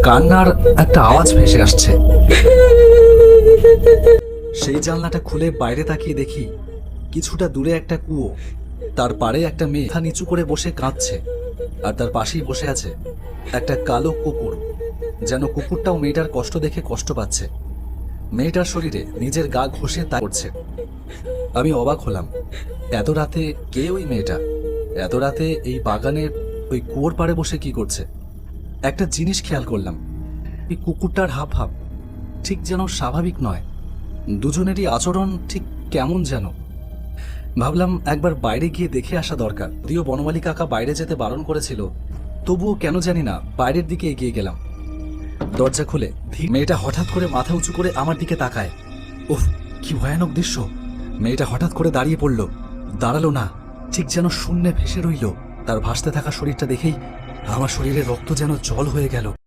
কান্নার একটা আওয়াজ ভেসে আসছে। সেই জানলাটা খুলে বাইরে তাকিয়ে দেখি কিছুটা দূরে একটা কুয়ো, তার পাড়ে একটা মেয়ে মাথা নিচু করে বসে কাঁদছে, আর তার পাশেই বসে আছে একটা কালো কুকুর, যেন কুকুরটাও মেয়েটার কষ্ট দেখে কষ্ট পাচ্ছে। মেয়েটার শরীরে নিজের গা ঘষে তা করছে। আমি অবাক হলাম, এত রাতে কে ওই মেয়েটা? এত রাতে এই বাগানের ওই কুয়োর পাড়ে বসে কি করছে? একটা জিনিস খেয়াল করলাম, এই কুকুরটার হাবভাব ঠিক যেন স্বাভাবিক নয়। দুজনেরই আচরণ ঠিক কেমন যেন। ভাবলাম একবার বাইরে গিয়ে দেখে আসা দরকার। যদিও বনমালী কাকা বাইরে যেতে বারণ করেছিল, তবুও কেন জানি না বাইরের দিকে এগিয়ে গেলাম। দরজা খুলে মেয়েটা হঠাৎ করে মাথা উঁচু করে আমার দিকে তাকায়। উফ, কি ভয়ানক দৃশ্য! মেয়েটা হঠাৎ করে দাঁড়িয়ে পড়ল, দাঁড়ালো না, ঠিক যেন শূন্যে ভেসে রইল। তার ভাসতে থাকা শরীরটা দেখেই আমার শরীরে রক্ত যেন জল হয়ে গেল।